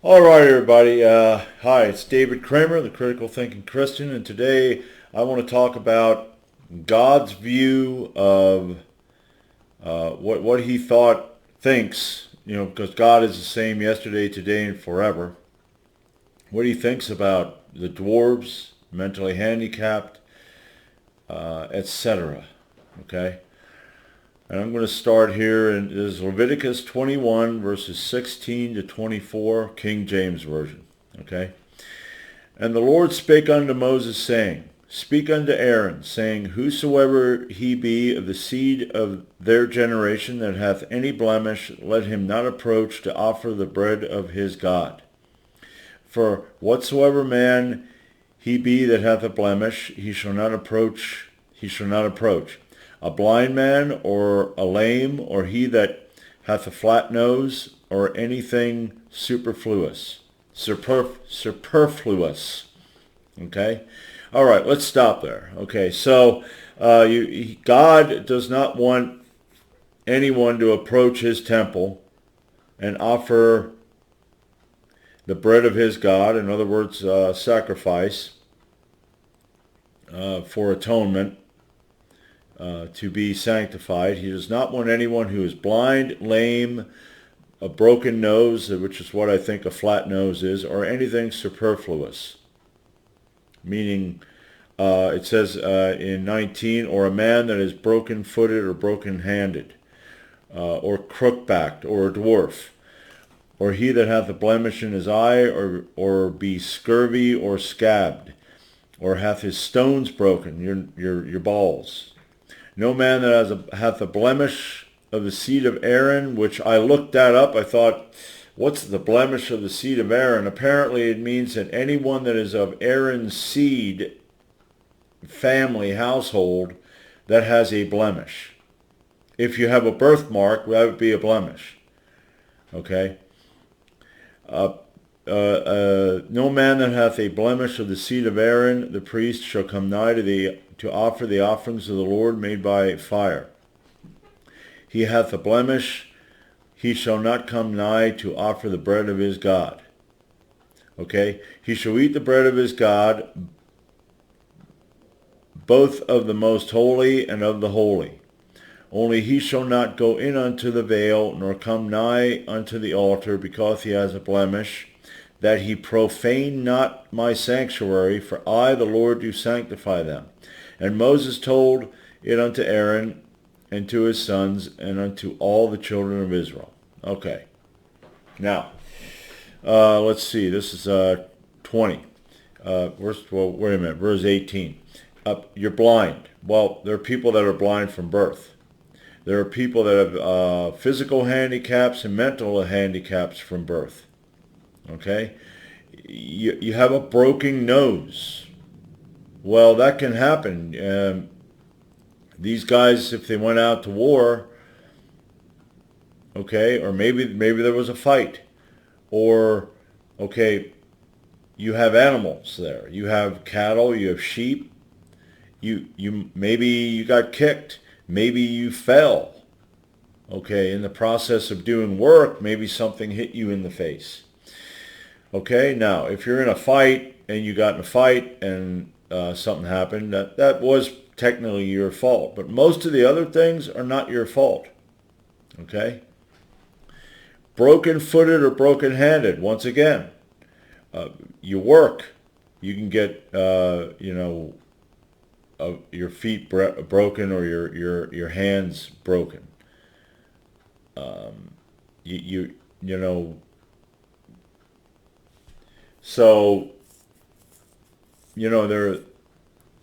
All right, everybody. Hi, it's David Kramer, the Critical Thinking Christian, and today I want to talk about God's view of what He thinks. Because God is the same yesterday, today, and forever. What He thinks about the dwarves, mentally handicapped, etc. Okay, and I'm going to start here in this is Leviticus 21 verses 16 to 24, King James Version. Okay. And the Lord spake unto Moses, saying, Speak unto Aaron, saying, Whosoever he be of the seed of their generation that hath any blemish, let him not approach to offer the bread of his God. For whatsoever man he be that hath a blemish, he shall not approach. A blind man, or a lame, or he that hath a flat nose, or anything superfluous. Superfluous. Okay? All right, let's stop there. Okay, so God does not want anyone to approach his temple and offer the bread of his God, in other words, sacrifice for atonement, to be sanctified. He does not want anyone who is blind, lame, a broken nose, which is what I think a flat nose is, or anything superfluous. Meaning, it says in 19, or a man that is broken-footed or broken-handed, or crook-backed, or a dwarf, or he that hath a blemish in his eye, or be scurvy or scabbed, or hath his stones broken, your balls. No man that hath a blemish of the seed of Aaron, which I looked that up. I thought, what's the blemish of the seed of Aaron? Apparently it means that anyone that is of Aaron's seed, family, household, that has a blemish. If you have a birthmark, that would be a blemish. Okay? No man that hath a blemish of the seed of Aaron, the priest, shall come nigh to offer the offerings of the Lord made by fire. He hath a blemish, he shall not come nigh to offer the bread of his God. Okay? He shall eat the bread of his God, both of the most holy and of the holy. Only he shall not go in unto the veil, nor come nigh unto the altar, because he has a blemish, that he profane not my sanctuary, for I, the Lord, do sanctify them. And Moses told it unto Aaron, and to his sons, and unto all the children of Israel. Okay. Now, let's see. This is 20. Wait a minute. Verse 18. You're blind. Well, there are people that are blind from birth. There are people that have physical handicaps and mental handicaps from birth. Okay? You have a broken nose. Well, that can happen. These guys, if they went out to war, okay, or maybe there was a fight, or, okay, you have animals there. You have cattle, you have sheep. Maybe you got kicked. Maybe you fell. Okay, in the process of doing work, maybe something hit you in the face. Okay, now, if you're in a fight and you got in a fight and something happened, that was technically your fault. But most of the other things are not your fault. Okay? Broken-footed or broken-handed, once again, you work. You can get, your feet broken or your hands broken. So, there,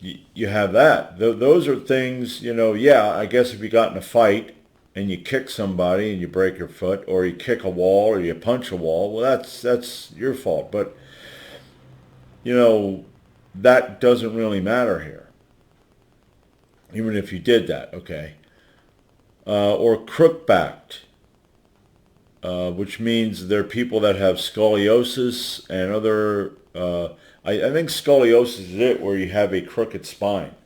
you have that. Those are things, I guess if you got in a fight and you kick somebody and you break your foot, or you kick a wall or you punch a wall, well, that's your fault. But, that doesn't really matter here. Even if you did that, okay. Or crook-backed, which means there are people that have scoliosis and other, I think scoliosis is it, where you have a crooked spine.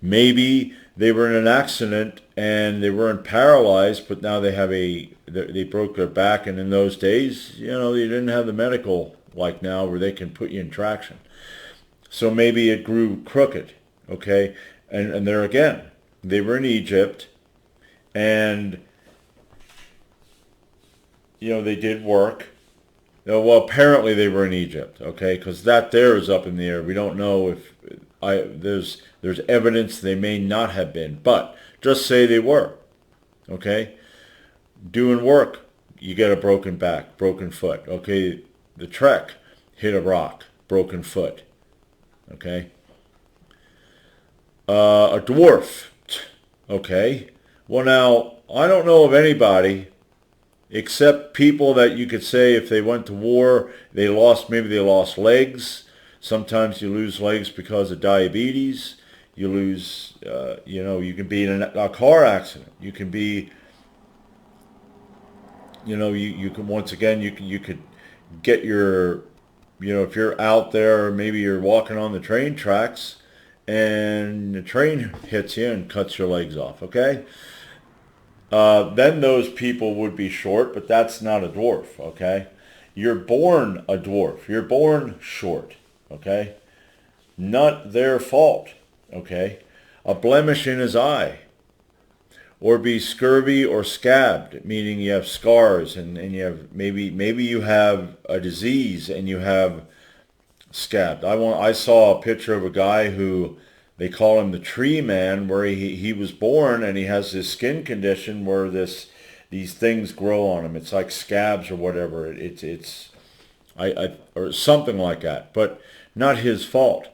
Maybe they were in an accident and they weren't paralyzed, but now they broke their back, and in those days, they didn't have the medical like now where they can put you in traction. So maybe it grew crooked, okay? And there again, they were in Egypt, and they did work. Well, apparently they were in Egypt, okay? Because that there is up in the air. We don't know if there's evidence they may not have been, but just say they were, okay? Doing work, you get a broken back, broken foot, okay? The trek, hit a rock, broken foot, okay? A dwarf, okay? Well, now, I don't know of anybody except people that you could say if they went to war, maybe they lost legs. Sometimes you lose legs because of diabetes. You lose, you can be in a car accident. You can be, you can, once again, you could get your, if you're out there, maybe you're walking on the train tracks and the train hits you and cuts your legs off, okay? Then those people would be short, but that's not a dwarf, okay? You're born a dwarf. You're born short, okay? Not their fault, okay? A blemish in his eye, or be scurvy or scabbed, meaning you have scars and you have maybe you have a disease and you have scabbed. I saw a picture of a guy who they call him the tree man, where he was born and he has this skin condition where these things grow on him. It's like scabs or whatever. It's or something like that, but not his fault.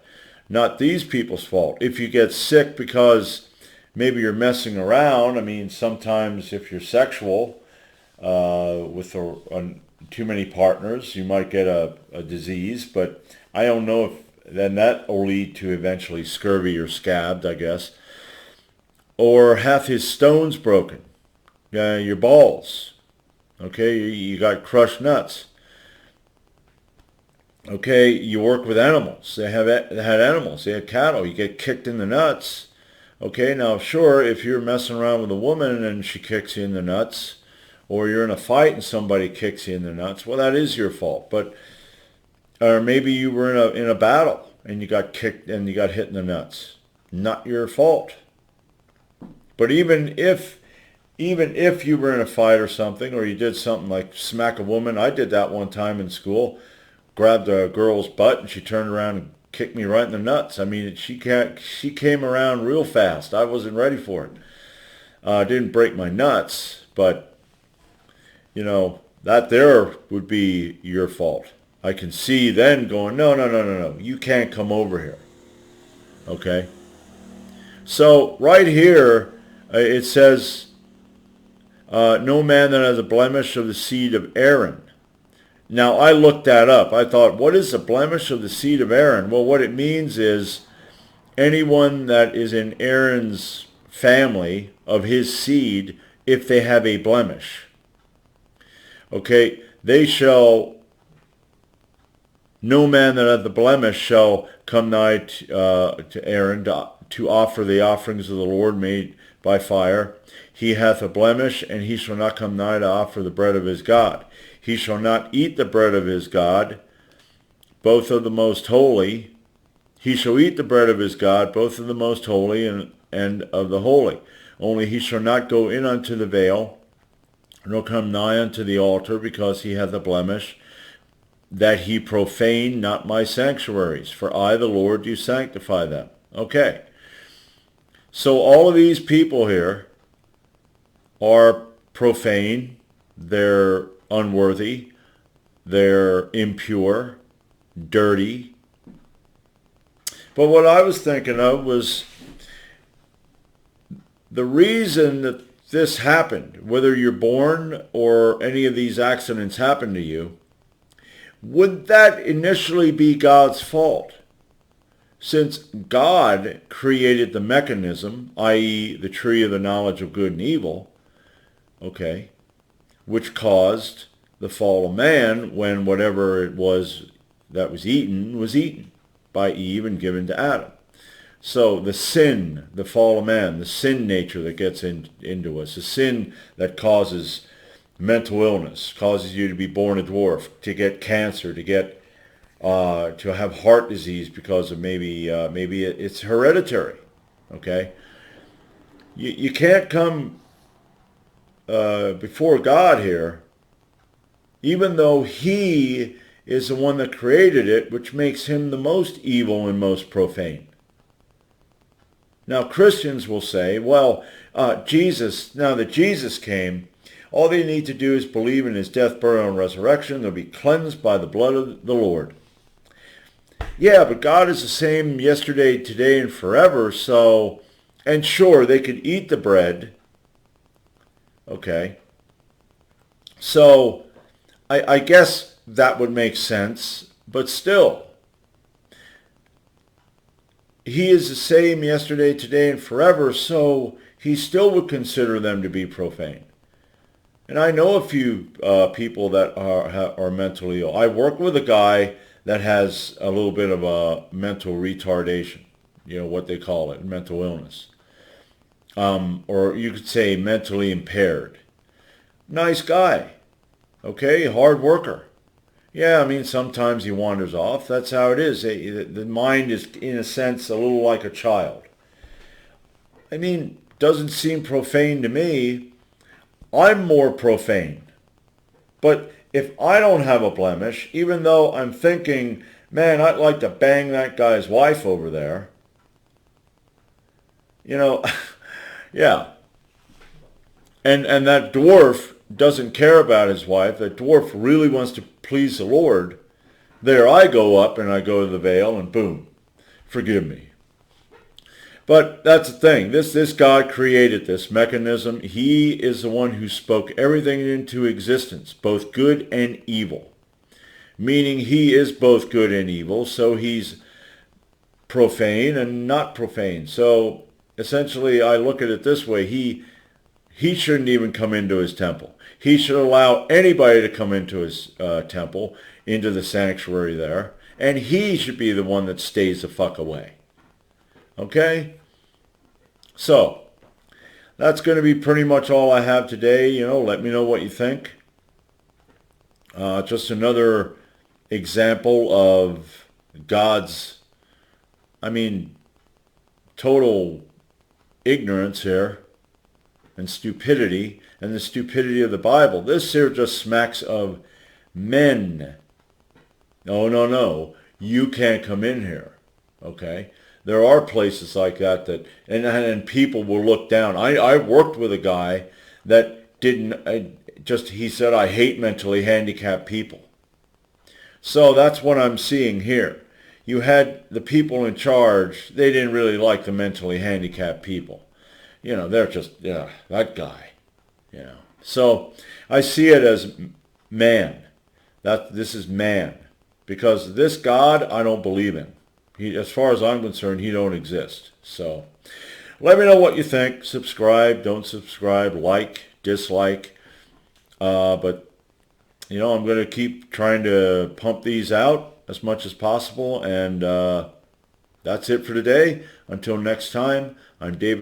Not these people's fault. If you get sick because maybe you're messing around, I mean, sometimes if you're sexual with too many partners, you might get a disease, but I don't know if then that will lead to eventually scurvy or scabbed, I guess. Or hath his stones broken, your balls, okay, you got crushed nuts. Okay, you work with animals. They had animals. They had cattle. You get kicked in the nuts. Okay, now sure, if you're messing around with a woman and she kicks you in the nuts, or you're in a fight and somebody kicks you in the nuts, well, that is your fault. But or maybe you were in a battle and you got kicked and you got hit in the nuts. Not your fault. But even if you were in a fight or something, or you did something like smack a woman, I did that one time in school. Grabbed a girl's butt and she turned around and kicked me right in the nuts. I mean, she came around real fast. I wasn't ready for it. Didn't break my nuts, but that there would be your fault. I can see then going, no, you can't come over here. Okay? So right here, it says, no man that has a blemish of the seed of Aaron. Now, I looked that up. I thought, what is the blemish of the seed of Aaron? Well, what it means is anyone that is in Aaron's family of his seed, if they have a blemish. Okay, no man that hath the blemish shall come nigh to Aaron to offer the offerings of the Lord made by fire. He hath a blemish, and he shall not come nigh to offer the bread of his God. He shall not eat the bread of his God, both of the most holy. He shall eat the bread of his God, both of the most holy and of the holy. Only he shall not go in unto the veil, nor come nigh unto the altar, because he hath a blemish, that he profane not my sanctuaries. For I, the Lord, do sanctify them. Okay. So all of these people here are profane. They're unworthy, they're impure, dirty. But what I was thinking of was the reason that this happened, whether you're born or any of these accidents happen to you, would that initially be God's fault? Since God created the mechanism, i.e. the tree of the knowledge of good and evil, okay, which caused the fall of man when whatever it was that was eaten by Eve and given to Adam. So the sin, the fall of man, the sin nature that gets into us, the sin that causes mental illness, causes you to be born a dwarf, to get cancer, to have heart disease because of maybe it's hereditary. Okay, you can't come before God here, even though He is the one that created it, which makes Him the most evil and most profane. Now Christians will say, well, Jesus, now that Jesus came, all they need to do is believe in His death, burial, and resurrection. They'll be cleansed by the blood of the Lord. Yeah, but God is the same yesterday, today, and forever, so, and sure, they could eat the bread, okay, so I guess that would make sense, but still, He is the same yesterday, today, and forever, so He still would consider them to be profane. And I know a few people that are mentally ill. I work with a guy that has a little bit of a mental retardation, what they call it, mental illness. Or you could say mentally impaired. Nice guy, okay, hard worker. Yeah, I mean, sometimes he wanders off. That's how it is. The mind is, in a sense, a little like a child. I mean, doesn't seem profane to me. I'm more profane. But if I don't have a blemish, even though I'm thinking, man, I'd like to bang that guy's wife over there, yeah. And that dwarf doesn't care about his wife. That dwarf really wants to please the Lord. There I go up and I go to the veil and boom, forgive me. But that's the thing. This God created this mechanism. He is the one who spoke everything into existence, both good and evil. Meaning He is both good and evil, so He's profane and not profane. So essentially I look at it this way. He shouldn't even come into His temple. He should allow anybody to come into His temple, into the sanctuary there, and He should be the one that stays the fuck away. Okay? So, that's going to be pretty much all I have today. Let me know what you think. Just another example of God's, total ignorance here and stupidity, and the stupidity of the Bible. This here just smacks of men. No, you can't come in here. Okay? There are places like that and people will look down. I worked with a guy that he said, I hate mentally handicapped people. So that's what I'm seeing here. You had the people in charge, they didn't really like the mentally handicapped people. They're just, that guy, So I see it as man. This is man. Because this God, I don't believe in. As far as I'm concerned, He don't exist. So let me know what you think. Subscribe, don't subscribe, like, dislike. But, I'm going to keep trying to pump these out as much as possible. And that's it for today. Until next time, I'm David.